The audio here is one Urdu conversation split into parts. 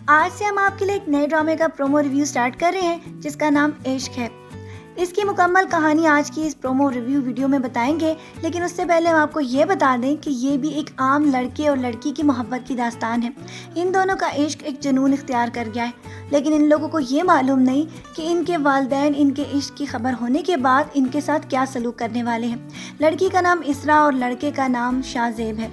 آج سے ہم آپ کے لیے ایک نئے ڈرامے کا پرومو ریویو سٹارٹ کر رہے ہیں جس کا نام عشق ہے۔ اس کی مکمل کہانی آج کی اس پرومو ریویو ویڈیو میں بتائیں گے، لیکن اس سے پہلے ہم آپ کو یہ بتا دیں کہ یہ بھی ایک عام لڑکے اور لڑکی کی محبت کی داستان ہے۔ ان دونوں کا عشق ایک جنون اختیار کر گیا ہے، لیکن ان لوگوں کو یہ معلوم نہیں کہ ان کے والدین ان کے عشق کی خبر ہونے کے بعد ان کے ساتھ کیا سلوک کرنے والے ہیں۔ لڑکی کا نام اسرا اور لڑکے کا نام شاہ زیب ہے۔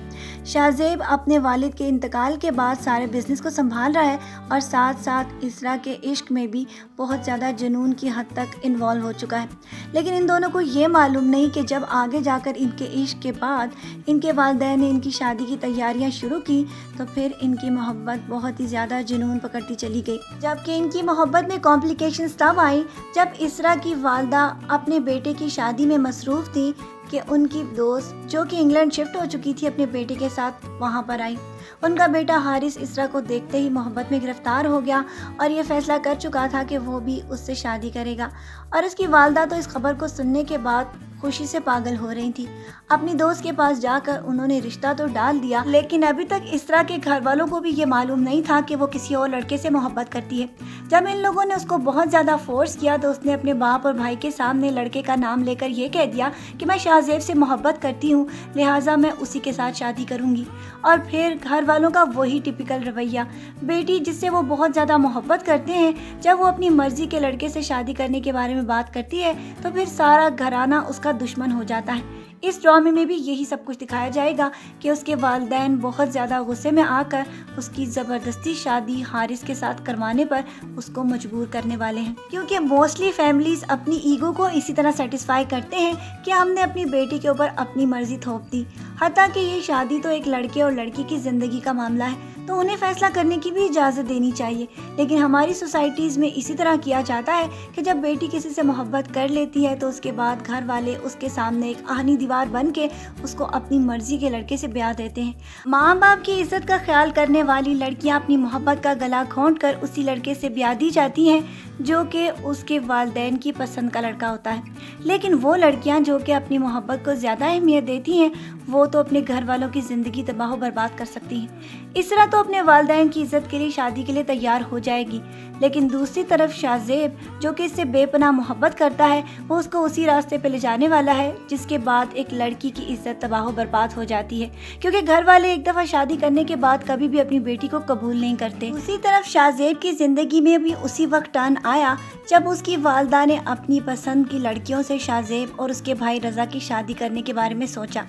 شاہ زیب اپنے والد کے انتقال کے بعد سارے بزنس کو سنبھال رہا ہے اور ساتھ ساتھ اسرا کے عشق میں بھی بہت زیادہ جنون کی حد تک انوالو ہو چکا ہے، لیکن ان دونوں کو یہ معلوم نہیں کہ جب آگے جا کر ان کے عشق کے بعد ان کے والدین نے ان کی شادی کی تیاریاں شروع کی تو پھر ان کی محبت بہت ہی زیادہ جنون پکڑتی چلی گئی، جبکہ ان کی محبت میں کمپلیکیشنز تب آئی جب اسرا کی والدہ اپنے بیٹے کی شادی میں مصروف تھی کہ ان کی دوست جو کہ انگلینڈ شفٹ ہو چکی تھی اپنے بیٹے کے ساتھ وہاں پر آئی۔ ان کا بیٹا حارث اسرا کو دیکھتے ہی محبت میں گرفتار ہو گیا اور یہ فیصلہ کر چکا تھا کہ وہ بھی اس سے شادی کرے گا، اور اس کی والدہ تو اس خبر کو سننے کے بعد خوشی سے پاگل ہو رہی تھی۔ اپنی دوست کے پاس جا کر انہوں نے رشتہ تو ڈال دیا، لیکن ابھی تک اسرا کے گھر والوں کو بھی یہ معلوم نہیں تھا کہ وہ کسی اور لڑکے سے محبت کرتی ہے۔ جب ان لوگوں نے اس کو بہت زیادہ فورس کیا تو اس نے اپنے باپ اور بھائی کے سامنے لڑکے کا نام لے کر یہ کہہ دیا کہ میں شاہ زیب سے محبت کرتی ہوں، لہٰذا میں اسی کے ساتھ شادی کروں گی۔ اور پھر گھر والوں کا وہی ٹپیکل رویہ، بیٹی جس سے وہ بہت زیادہ محبت کرتے ہیں جب وہ اپنی مرضی کے لڑکے سے شادی کرنے کے بارے میں بات کرتی ہے تو پھر سارا گھرانہ اس کا دشمن ہو جاتا ہے۔ اس ڈرامے میں بھی یہی سب کچھ دکھایا جائے گا کہ اس کے والدین بہت زیادہ غصے میں آ کر اس کی زبردستی شادی حارث کے ساتھ کروانے پر اس کو مجبور کرنے والے ہیں، کیونکہ موسٹلی فیملیز اپنی ایگو کو اسی طرح سیٹسفائی کرتے ہیں کہ ہم نے اپنی بیٹی کے اوپر اپنی مرضی تھوپ دی، حتیٰ کہ یہ شادی تو ایک لڑکے اور لڑکی کی زندگی کا معاملہ ہے تو انہیں فیصلہ کرنے کی بھی اجازت دینی چاہیے۔ لیکن ہماری سوسائٹیز میں اسی طرح کیا جاتا ہے کہ جب بیٹی کسی سے محبت کر لیتی ہے تو اس کے بعد گھر والے اس کے سامنے ایک آہنی دیوار بن کے اس کو اپنی مرضی کے لڑکے سے بیاہ دیتے ہیں۔ ماں باپ کی عزت کا خیال کرنے والی لڑکیاں اپنی محبت کا گلا گھونٹ کر اسی لڑکے سے بیاہ دی جاتی ہیں جو کہ اس کے والدین کی پسند کا لڑکا ہوتا ہے، لیکن وہ لڑکیاں جو کہ اپنی محبت کو زیادہ اہمیت دیتی ہیں وہ تو اپنے گھر والوں کی زندگی تباہ و برباد کر سکتی ہیں۔ اسرا تو اپنے والدین کی عزت کے لیے شادی کے لیے تیار ہو جائے گی، لیکن دوسری طرف شاہ زیب جو کہ اس سے بے پناہ محبت کرتا ہے وہ اس کو اسی راستے پہ لے جانے والا ہے جس کے بعد ایک لڑکی کی عزت تباہ و برباد ہو جاتی ہے، کیونکہ گھر والے ایک دفعہ شادی کرنے کے بعد کبھی بھی اپنی بیٹی کو قبول نہیں کرتے۔ دوسری طرف شاہ زیب کی زندگی میں بھی اسی وقت ٹرن آیا جب اس کی والدہ نے اپنی پسند کی لڑکیوں سے شاہ زیب اور اس کے بھائی رضا کی شادی کرنے کے بارے میں سوچا۔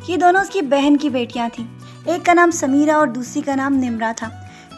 یہ دونوں اس کی بہن کی بیٹیاں تھیں، ایک کا نام سمیرہ اور دوسری کا نام نمرہ تھا۔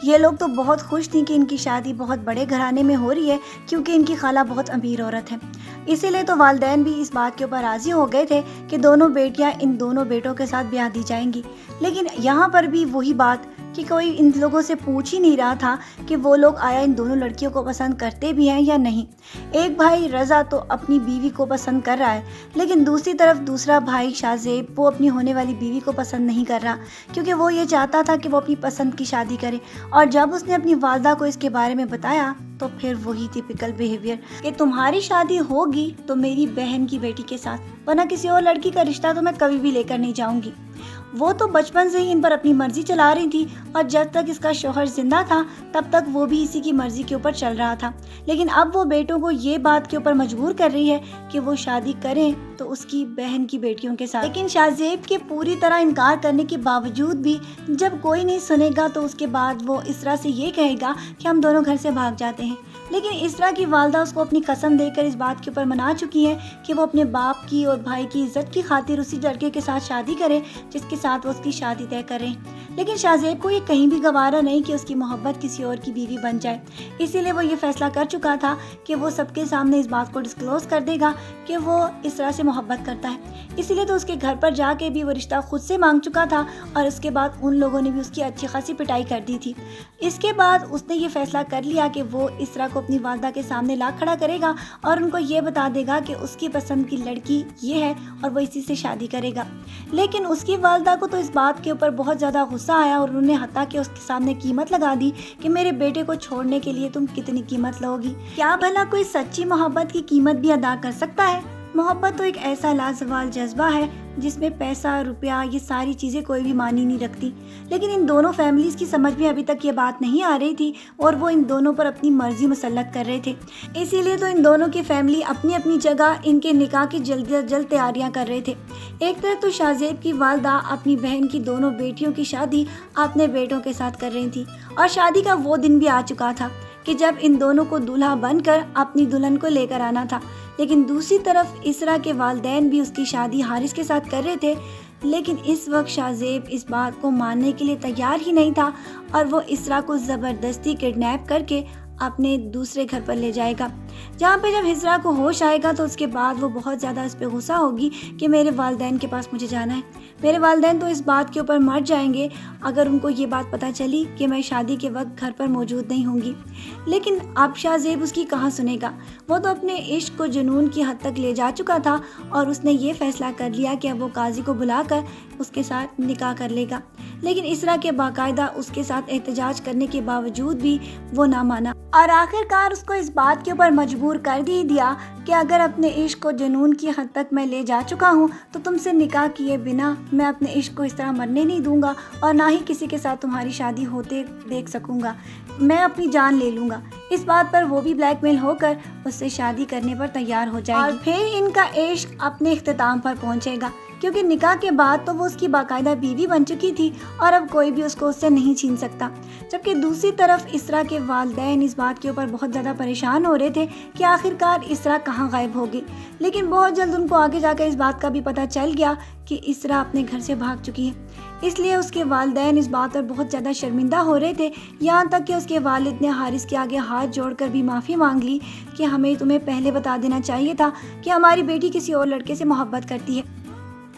یہ لوگ تو بہت خوش تھیں کہ ان کی شادی بہت بڑے گھرانے میں ہو رہی ہے کیونکہ ان کی خالہ بہت امیر عورت ہے، اسی لیے تو والدین بھی اس بات کے اوپر راضی ہو گئے تھے کہ دونوں بیٹیاں ان دونوں بیٹوں کے ساتھ بیاہ دی جائیں گی۔ لیکن یہاں پر بھی وہی بات کہ کوئی ان لوگوں سے پوچھ ہی نہیں رہا تھا کہ وہ لوگ آیا ان دونوں لڑکیوں کو پسند کرتے بھی ہیں یا نہیں۔ ایک بھائی رضا تو اپنی بیوی کو پسند کر رہا ہے، لیکن دوسری طرف دوسرا بھائی شاہ زیب وہ اپنی ہونے والی بیوی کو پسند نہیں کر رہا، کیونکہ وہ یہ چاہتا تھا کہ وہ اپنی پسند کی شادی کرے، اور جب اس نے اپنی والدہ کو اس کے بارے میں بتایا تو پھر وہی ٹپیکل بیہیویئر کہ تمہاری شادی ہوگی تو میری بہن کی بیٹی کے ساتھ، ورنہ کسی اور لڑکی کا رشتہ تو میں کبھی بھی لے کر نہیں جاؤں گی۔ وہ تو بچپن سے ہی ان پر اپنی مرضی چلا رہی تھی اور جب تک اس کا شوہر زندہ تھا تب تک وہ بھی اسی کی مرضی کے اوپر چل رہا تھا، لیکن اب وہ بیٹوں کو یہ بات کے اوپر مجبور کر رہی ہے کہ وہ شادی کریں تو اس کی بہن کی بیٹیوں کے ساتھ۔ لیکن شاہ زیب کے پوری طرح انکار کرنے کے باوجود بھی جب کوئی نہیں سنے گا تو اس کے بعد وہ اسرا سے یہ کہے گا کہ ہم دونوں گھر سے بھاگ جاتے ہیں، لیکن اسرا کی والدہ اس کو اپنی قسم دے کر اس بات کے اوپر منا چکی ہے کہ وہ اپنے باپ کی اور بھائی کی عزت کی خاطر اسی لڑکے کے ساتھ شادی کرے جس کے ساتھ وہ اس کی شادی طے کریں۔ لیکن شاہ زیب کو یہ کہیں بھی گوارا نہیں کہ اس کی محبت کسی اور کی بیوی بن جائے، اسی لیے وہ یہ فیصلہ کر چکا تھا کہ وہ سب کے سامنے اس بات کو ڈسکلوز کر دے گا کہ وہ اسرا سے محبت کرتا ہے، اسی لیے تو اس کے گھر پر جا کے بھی وہ رشتہ خود سے مانگ چکا تھا اور اس کے بعد ان لوگوں نے بھی اس کی اچھی خاصی پٹائی کر دی تھی۔ اس کے بعد اس نے یہ فیصلہ کر لیا کہ وہ اسرا کو اپنی والدہ کے سامنے لا کھڑا کرے گا اور ان کو یہ بتا دے گا کہ اس کی پسند کی لڑکی یہ ہے اور وہ اسی سے شادی کرے گا۔ لیکن اس کی والدہ کو تو اس بات کے اوپر بہت زیادہ غصہ آیا اور انہوں نے حتیٰ کہ اس کے سامنے قیمت لگا دی کہ میرے بیٹے کو چھوڑنے کے لیے تم کتنی قیمت لو گی؟ کیا بھلا کوئی سچی محبت کی قیمت بھی ادا کر سکتا ہے؟ محبت تو ایک ایسا لازوال جذبہ ہے جس میں پیسہ، روپیہ، یہ ساری چیزیں کوئی بھی معنی نہیں رکھتی، لیکن ان دونوں فیملیز کی سمجھ میں ابھی تک یہ بات نہیں آ رہی تھی اور وہ ان دونوں پر اپنی مرضی مسلط کر رہے تھے۔ اسی لیے تو ان دونوں کی فیملی اپنی اپنی جگہ ان کے نکاح کی جلد از جلد تیاریاں کر رہے تھے۔ ایک طرف تو شاہ زیب کی والدہ اپنی بہن کی دونوں بیٹیوں کی شادی اپنے بیٹوں کے ساتھ کر رہی تھی اور شادی کا وہ دن بھی آ چکا تھا کہ جب ان دونوں کو دولہا بن کر اپنی دلہن کو لے کر آنا تھا، لیکن دوسری طرف اسرا کے والدین بھی اس کی شادی حارث کے ساتھ کر رہے تھے۔ لیکن اس وقت شاہ زیب اس بات کو ماننے کے لیے تیار ہی نہیں تھا اور وہ اسرا کو زبردستی کڈنیپ کر کے اپنے دوسرے گھر پر لے جائے گا، جہاں پہ جب اسرا کو ہوش آئے گا تو اس کے بعد وہ بہت زیادہ اس پہ غصہ ہوگی کہ میرے والدین کے پاس مجھے جانا ہے۔ میرے والدین تو اس بات کے اوپر مر جائیں گے اگر ان کو یہ بات پتہ چلی کہ میں شادی کے وقت گھر پر موجود نہیں ہوں گی۔ لیکن اب شاہ زیب اس کی کہاں سنے گا؟ وہ تو اپنے عشق کو جنون کی حد تک لے جا چکا تھا اور اس نے یہ فیصلہ کر لیا کہ اب وہ قاضی کو بلا کر اس کے ساتھ نکاح کر لے گا، لیکن اسرا کے باقاعدہ اس کے ساتھ احتجاج کرنے کے باوجود بھی وہ نہ مانا اور آخر کار اس کو اس بات کے اوپر مجبور کر دیا کہ اگر اپنے عشق کو جنون کی حد تک میں لے جا چکا ہوں تو تم سے نکاح کیے بنا میں اپنے عشق کو اس طرح مرنے نہیں دوں گا اور نہ ہی کسی کے ساتھ تمہاری شادی ہوتے دیکھ سکوں گا، میں اپنی جان لے لوں گا۔ اس بات پر وہ بھی بلیک میل ہو کر اس سے شادی کرنے پر تیار ہو جائے گی اور پھر ان کا عشق اپنے اختتام پر پہنچے گا، کیونکہ نکاح کے بعد تو وہ اس کی باقاعدہ بیوی بن چکی تھی اور اب کوئی بھی اس کو اس سے نہیں چھین سکتا۔ جبکہ دوسری طرف اسرا کے والدین اس بات کے اوپر بہت زیادہ پریشان ہو رہے تھے کہ آخر کار اسرا کہاں غائب ہوگی، لیکن بہت جلد ان کو آگے جا کر اس بات کا بھی پتہ چل گیا کہ اسرا اپنے گھر سے بھاگ چکی ہے۔ اس لیے اس کے والدین اس بات پر بہت زیادہ شرمندہ ہو رہے تھے، یہاں تک کہ اس کے والد نے حارث کے آگے ہاتھ جوڑ کر بھی معافی مانگ لی کہ ہمیں تمہیں پہلے بتا دینا چاہیے تھا کہ ہماری بیٹی کسی اور لڑکے سے محبت کرتی ہے۔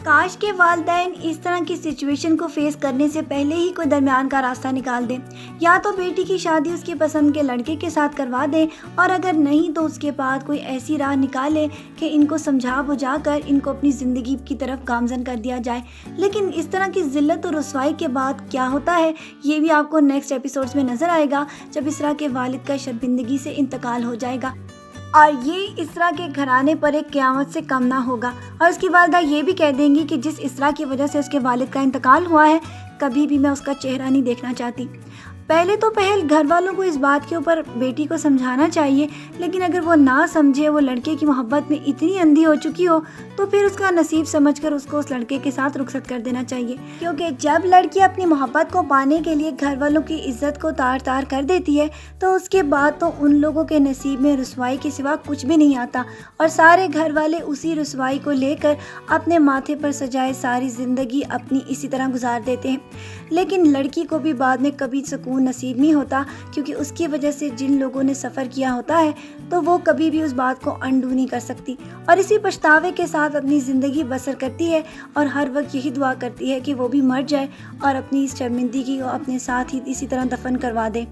کاش کے والدین اس طرح کی سچویشن کو فیس کرنے سے پہلے ہی کوئی درمیان کا راستہ نکال دیں، یا تو بیٹی کی شادی اس کی پسند کے لڑکے کے ساتھ کروا دیں اور اگر نہیں تو اس کے بعد کوئی ایسی راہ نکالے کہ ان کو سمجھا بجھا کر ان کو اپنی زندگی کی طرف گامزن کر دیا جائے۔ لیکن اس طرح کی ذلت اور رسوائی کے بعد کیا ہوتا ہے یہ بھی آپ کو نیکسٹ ایپیسوڈز میں نظر آئے گا، جب اسرا کے والد کا شرمندگی سے انتقال ہو جائے گا اور یہ اسرا کے گھرانے پر ایک قیامت سے کم نہ ہوگا، اور اس کی والدہ یہ بھی کہہ دیں گی کہ جس اسرا کی وجہ سے اس کے والد کا انتقال ہوا ہے کبھی بھی میں اس کا چہرہ نہیں دیکھنا چاہتی۔ پہلے تو گھر والوں کو اس بات کے اوپر بیٹی کو سمجھانا چاہیے، لیکن اگر وہ نہ سمجھے، وہ لڑکے کی محبت میں اتنی اندھی ہو چکی ہو تو پھر اس کا نصیب سمجھ کر اس کو اس لڑکے کے ساتھ رخصت کر دینا چاہیے، کیونکہ جب لڑکی اپنی محبت کو پانے کے لیے گھر والوں کی عزت کو تار تار کر دیتی ہے تو اس کے بعد تو ان لوگوں کے نصیب میں رسوائی کے سوا کچھ بھی نہیں آتا اور سارے گھر والے اسی رسوائی کو لے کر اپنے ماتھے پر سجائے ساری زندگی اپنی اسی طرح گزار دیتے ہیں۔ لیکن لڑکی کو بھی بعد میں کبھی سکون نصیب نہیں ہوتا، کیونکہ اس کی وجہ سے جن لوگوں نے سفر کیا ہوتا ہے تو وہ کبھی بھی اس بات کو انڈو نہیں کر سکتی اور اسی پچھتاوے کے ساتھ اپنی زندگی بسر کرتی ہے اور ہر وقت یہی دعا کرتی ہے کہ وہ بھی مر جائے اور اپنی اس شرمندگی کو اپنے ساتھ ہی اسی طرح دفن کروا دے۔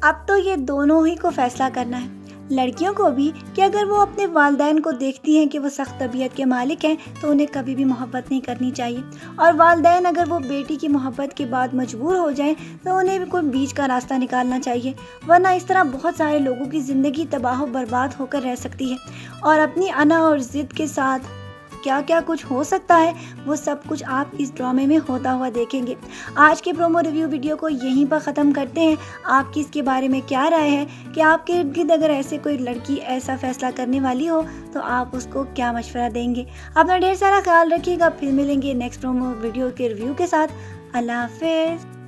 اب تو یہ دونوں ہی کو فیصلہ کرنا ہے، لڑکیوں کو بھی، کہ اگر وہ اپنے والدین کو دیکھتی ہیں کہ وہ سخت طبیعت کے مالک ہیں تو انہیں کبھی بھی محبت نہیں کرنی چاہیے، اور والدین اگر وہ بیٹی کی محبت کے بعد مجبور ہو جائیں تو انہیں بھی کوئی بیچ کا راستہ نکالنا چاہیے، ورنہ اس طرح بہت سارے لوگوں کی زندگی تباہ و برباد ہو کر رہ سکتی ہے اور اپنی انا اور ضد کے ساتھ کیا کیا کچھ ہو سکتا ہے وہ سب کچھ آپ اس ڈرامے میں ہوتا ہوا دیکھیں گے۔ آج کے پرومو ریویو ویڈیو کو یہیں پر ختم کرتے ہیں۔ آپ کی اس کے بارے میں کیا رائے ہے کہ آپ کے ارد گرد اگر ایسے کوئی لڑکی ایسا فیصلہ کرنے والی ہو تو آپ اس کو کیا مشورہ دیں گے؟ اپنا ڈھیر سارا خیال رکھیے گا، پھر ملیں گے نیکسٹ پرومو ویڈیو کے ریویو کے ساتھ۔ اللہ حافظ۔